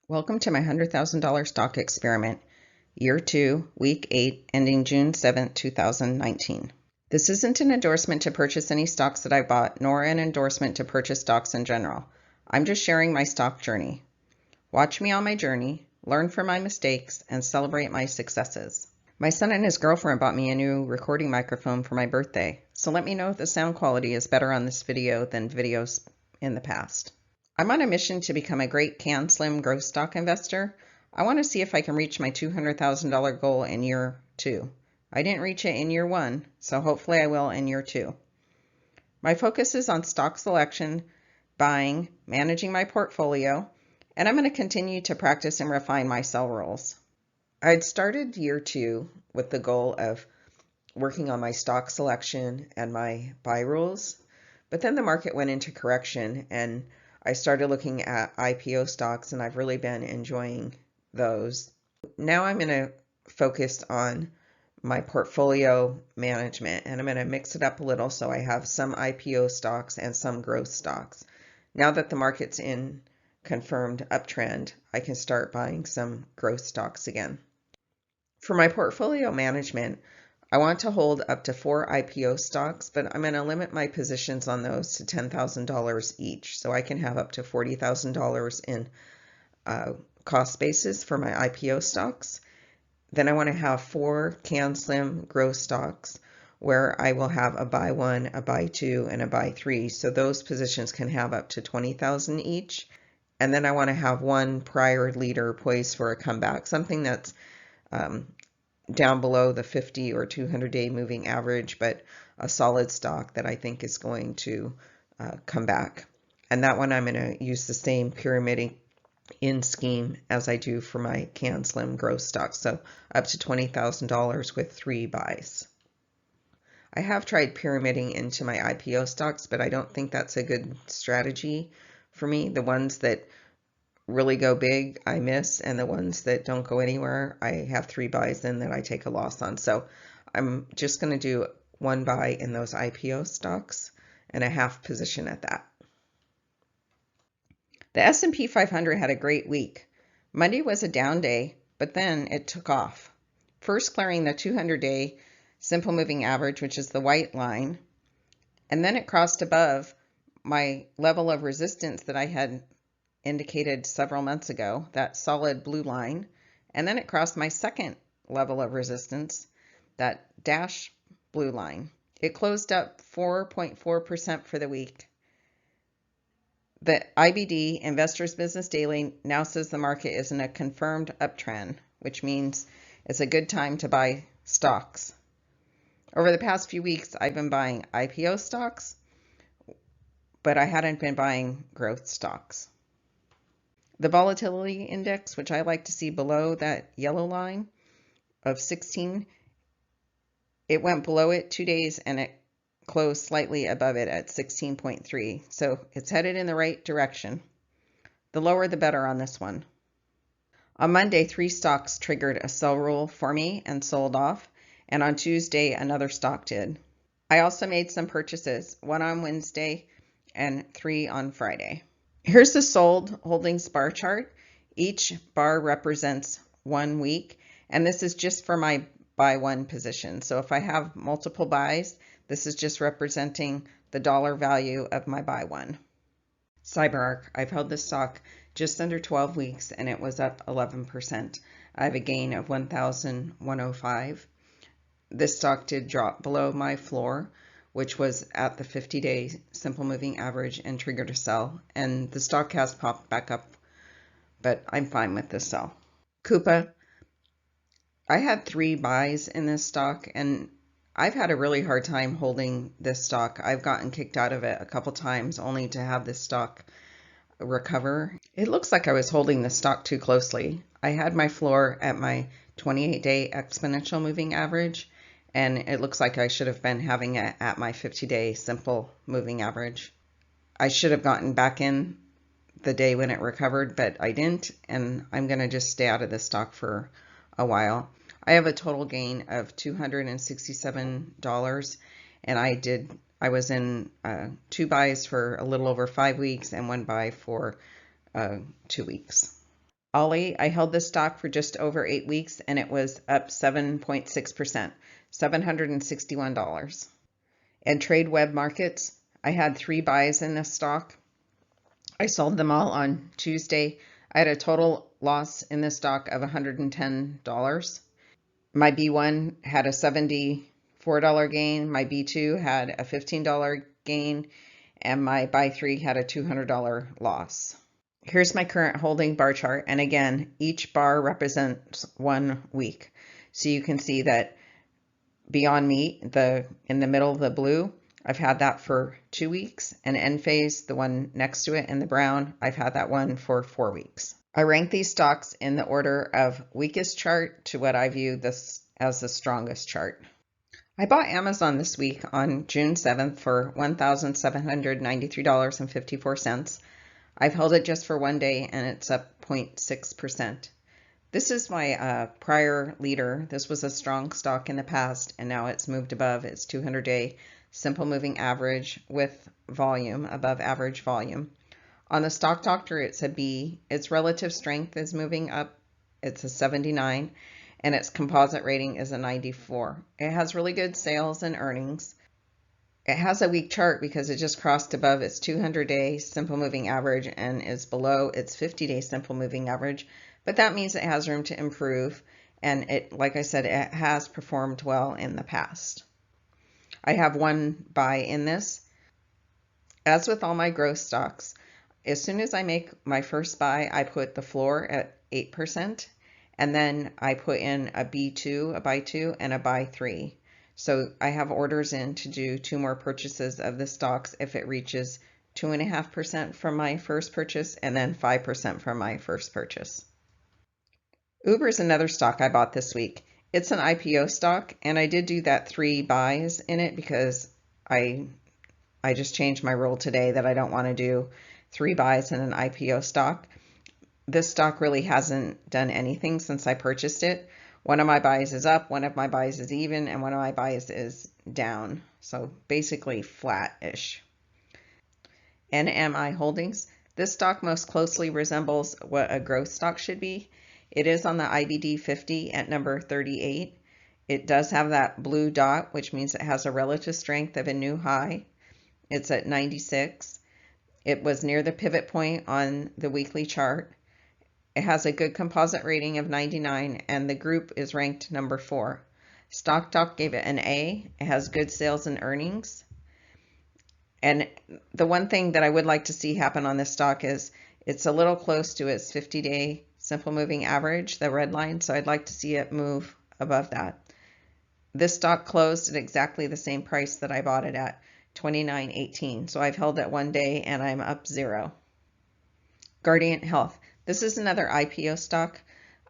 Welcome to my $100,000 stock experiment, year 2, week 8, ending June 7, 2019. This isn't an endorsement to purchase any stocks that I bought, nor an endorsement to purchase stocks in general. I'm just sharing my stock journey. Watch me on my journey, learn from my mistakes, and celebrate my successes. My son and his girlfriend bought me a new recording microphone for my birthday, so let me know if the sound quality is better on this video than videos in the past. I'm on a mission to become a great CanSlim growth stock investor. I want to see if I can reach my $200,000 goal in year 2. I didn't reach it in year 1, so hopefully I will in year 2. My focus is on stock selection, buying, managing my portfolio, and I'm going to continue to practice and refine my sell rules. I'd started year 2 with the goal of working on my stock selection and my buy rules, but then the market went into correction and I started looking at IPO stocks, and I've really been enjoying those. Now I'm going to focus on my portfolio management, and I'm going to mix it up a little so I have some IPO stocks and some growth stocks. Now that the market's in confirmed uptrend, I can start buying some growth stocks again. For my portfolio management, I want to hold up to 4 IPO stocks, but I'm going to limit my positions on those to $10,000 each, so I can have up to $40,000 in cost basis for my IPO stocks. Then I want to have 4 CanSlim growth stocks where I will have a buy 1, a buy 2, and a buy 3, so those positions can have up to $20,000 each. And then I want to have 1 prior leader poised for a comeback, something that's down below the 50 or 200-day moving average, but a solid stock that I think is going to come back. And that one I'm going to use the same pyramiding in scheme as I do for my CanSlim growth stock, so up to $20,000 with 3 buys. I have tried pyramiding into my IPO stocks, but I don't think that's a good strategy for me. The ones that really go big, I miss, and the ones that don't go anywhere, I have 3 buys in that I take a loss on. So I'm just going to do 1 buy in those IPO stocks and a half position at that. The S&P 500 had a great week. Monday was a down day, but then it took off. First clearing the 200-day simple moving average, which is the white line, and then it crossed above my level of resistance that I had indicated several months ago, that solid blue line, and then it crossed my second level of resistance, that dash blue line. It closed up 4.4% for the week. The IBD, Investors Business Daily, now says the market is in a confirmed uptrend, which means it's a good time to buy stocks. Over the past few weeks, I've been buying IPO stocks, but I hadn't been buying growth stocks. The volatility index, which I like to see below that yellow line of 16, it went below it 2 days and it closed slightly above it at 16.3. So it's headed in the right direction. The lower the better on this one. On Monday, 3 stocks triggered a sell rule for me and sold off. And on Tuesday, another stock did. I also made some purchases, 1 on Wednesday and 3 on Friday. Here's the sold holdings bar chart. Each bar represents 1 week, and this is just for my buy 1 position. So if I have multiple buys, this is just representing the dollar value of my buy 1. CyberArk, I've held this stock just under 12 weeks and it was up 11%. I have a gain of 1,105. This stock did drop below my floor, which was at the 50-day simple moving average, and triggered a sell. And the stock has popped back up, but I'm fine with this sell. Coupa, I had 3 buys in this stock, and I've had a really hard time holding this stock. I've gotten kicked out of it a couple times only to have this stock recover. It looks like I was holding the stock too closely. I had my floor at my 28-day exponential moving average, and it looks like I should have been having it at my 50-day simple moving average. I should have gotten back in the day when it recovered, but I didn't, and I'm going to just stay out of this stock for a while. I have a total gain of $267, and I was in 2 buys for a little over 5 weeks and 1 buy for 2 weeks. Ollie, I held this stock for just over 8 weeks and it was up 7.6%, $761. And Trade Web Markets, I had 3 buys in this stock. I sold them all on Tuesday. I had a total loss in this stock of $110. My B1 had a $74 gain, my B2 had a $15 gain, and my buy 3 had a $200 loss. Here's my current holding bar chart, and again, each bar represents 1 week. So you can see that Beyond Meat, in the middle of the blue, I've had that for 2 weeks, and Enphase, the one next to it in the brown, I've had that one for 4 weeks. I rank these stocks in the order of weakest chart to what I view this as the strongest chart. I bought Amazon this week on June 7th for $1,793.54. I've held it just for 1 day and it's up 0.6%. This is my prior leader. This was a strong stock in the past and now it's moved above its 200-day simple moving average with volume, above average volume. On the Stock Doctor, it's a B. Its relative strength is moving up. It's a 79, and its composite rating is a 94. It has really good sales and earnings. It has a weak chart because it just crossed above its 200-day simple moving average and is below its 50-day simple moving average, but that means it has room to improve, and like I said, it has performed well in the past. I have 1 buy in this. As with all my growth stocks, as soon as I make my first buy, I put the floor at 8%, and then I put in a B2, a buy 2, and a buy 3. So I have orders in to do 2 more purchases of the stocks if it reaches 2.5% from my first purchase and then 5% from my first purchase. Uber is another stock I bought this week. It's an IPO stock, and I did do that 3 buys in it because I just changed my rule today that I don't want to do 3 buys in an IPO stock. This stock really hasn't done anything since I purchased it. One of my buys is up, one of my buys is even, and one of my buys is down. So basically flat-ish. NMI Holdings. This stock most closely resembles what a growth stock should be. It is on the IBD 50 at number 38. It does have that blue dot, which means it has a relative strength of a new high. It's at 96. It was near the pivot point on the weekly chart. It has a good composite rating of 99 and the group is ranked number 4. Stock Doc gave it an A. It has good sales and earnings. And the one thing that I would like to see happen on this stock is it's a little close to its 50-day simple moving average, the red line, so I'd like to see it move above that. This stock closed at exactly the same price that I bought it at, $29.18. So I've held it 1 day and I'm up 0. Guardiant Health. This is another IPO stock.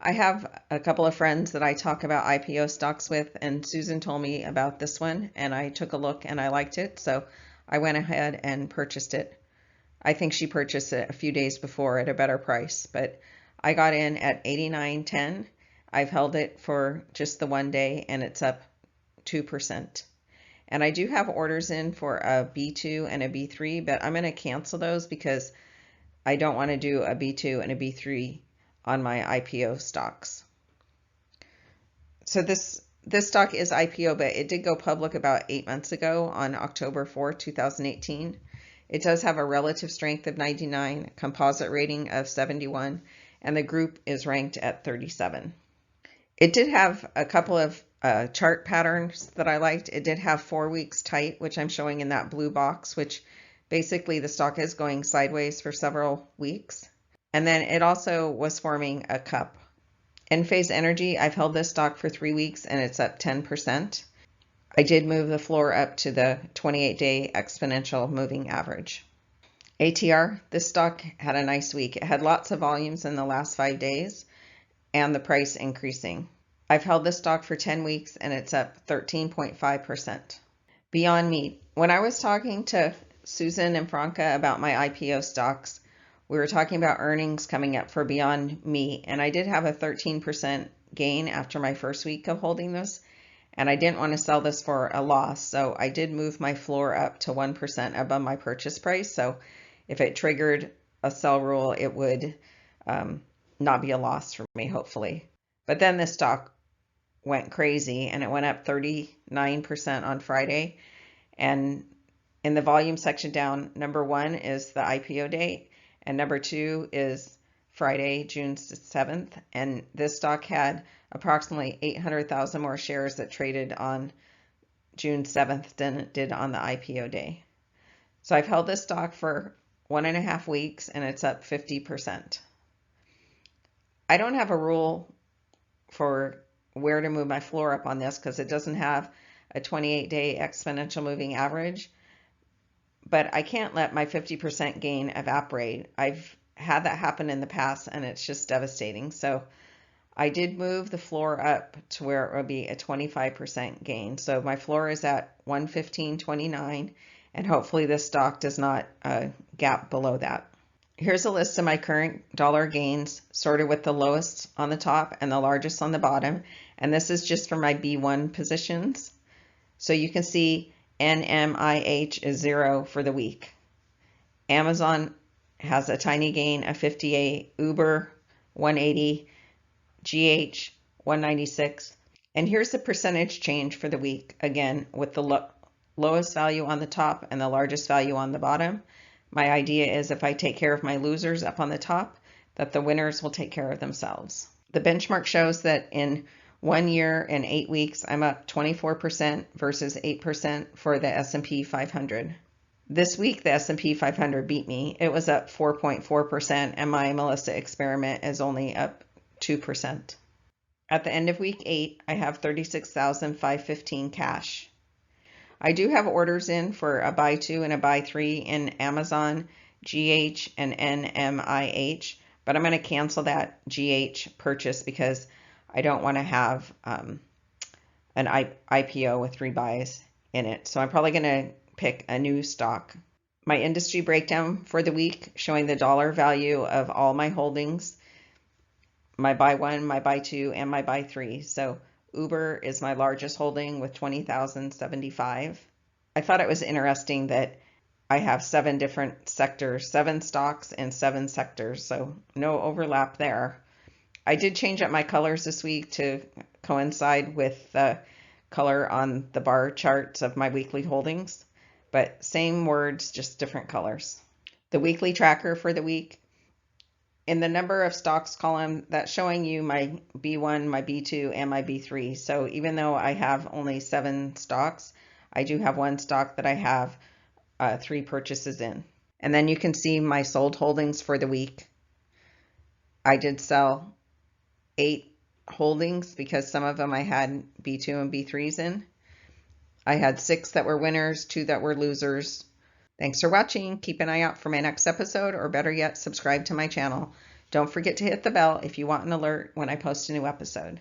I have a couple of friends that I talk about IPO stocks with, and Susan told me about this one and I took a look and I liked it. So I went ahead and purchased it. I think she purchased it a few days before at a better price, but I got in at $89.10. I've held it for just the 1 day and it's up 2%. And I do have orders in for a B2 and a B3, but I'm going to cancel those because I don't want to do a B2 and a B3 on my IPO stocks. So this stock is IPO, but it did go public about 8 months ago on October 4, 2018. It does have a relative strength of 99, composite rating of 71, and the group is ranked at 37. It did have a couple of chart patterns that I liked. It did have 4 weeks tight, which I'm showing in that blue box, which basically the stock is going sideways for several weeks. And then it also was forming a cup. Enphase Energy, I've held this stock for 3 weeks and it's up 10%. I did move the floor up to the 28-day exponential moving average. ATR, this stock had a nice week. It had lots of volumes in the last 5 days and the price increasing. I've held this stock for 10 weeks and it's up 13.5%. Beyond Meat. When I was talking to Susan and Franca about my IPO stocks, we were talking about earnings coming up for Beyond Meat, and I did have a 13% gain after my first week of holding this, and I didn't want to sell this for a loss, so I did move my floor up to 1% above my purchase price. So if it triggered a sell rule, it would not be a loss for me, hopefully. But then this stock went crazy and it went up 39% on Friday. And in the volume section down, number 1 is the IPO date, and number 2 is Friday, June 7th. And this stock had approximately 800,000 more shares that traded on June 7th than it did on the IPO day. So I've held this stock for 1.5 weeks and it's up 50%. I don't have a rule for where to move my floor up on this because it doesn't have a 28-day exponential moving average, but I can't let my 50% gain evaporate. I've had that happen in the past and it's just devastating. So I did move the floor up to where it would be a 25% gain. So my floor is at 115.29 and hopefully this stock does not gap below that. Here's a list of my current dollar gains, sorted with the lowest on the top and the largest on the bottom. And this is just for my B1 positions. So you can see NMIH is 0 for the week. Amazon has a tiny gain of 58, Uber 180, GH 196. And here's the percentage change for the week, again, with the lowest value on the top and the largest value on the bottom. My idea is if I take care of my losers up on the top, that the winners will take care of themselves. The benchmark shows that in 1 year and 8 weeks, I'm up 24% versus 8% for the S&P 500. This week, the S&P 500 beat me. It was up 4.4%, and my Melissa experiment is only up 2%. At the end of week 8, I have $36,515 cash. I do have orders in for a buy 2 and a buy 3 in Amazon, GH, and NMIH, but I'm going to cancel that GH purchase because I don't want to have an IPO with 3 buys in it. So I'm probably going to pick a new stock. My industry breakdown for the week showing the dollar value of all my holdings, my buy 1, my buy 2, and my buy 3. So Uber is my largest holding with 20,075. I thought it was interesting that I have 7 different sectors, 7 stocks and 7 sectors, so no overlap there. I did change up my colors this week to coincide with the color on the bar charts of my weekly holdings, but same words, just different colors. The weekly tracker for the week, in the number of stocks column, that's showing you my B1, my B2, and my B3. So even though I have only 7 stocks, I do have 1 stock that I have 3 purchases in. And then you can see my sold holdings for the week. I did sell 8 holdings because some of them I had B2 and B3s in. I had 6 that were winners, 2 that were losers. Thanks for watching. Keep an eye out for my next episode, or better yet, subscribe to my channel. Don't forget to hit the bell if you want an alert when I post a new episode.